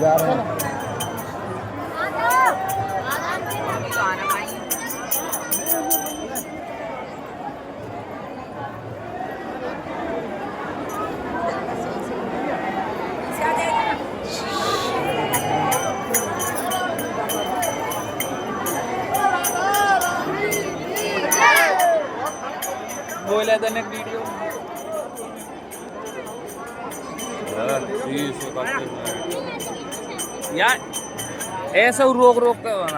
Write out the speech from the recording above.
जा रहे हैं। बोला था ना वीडियो यार ऐसा रोक रोक कर बना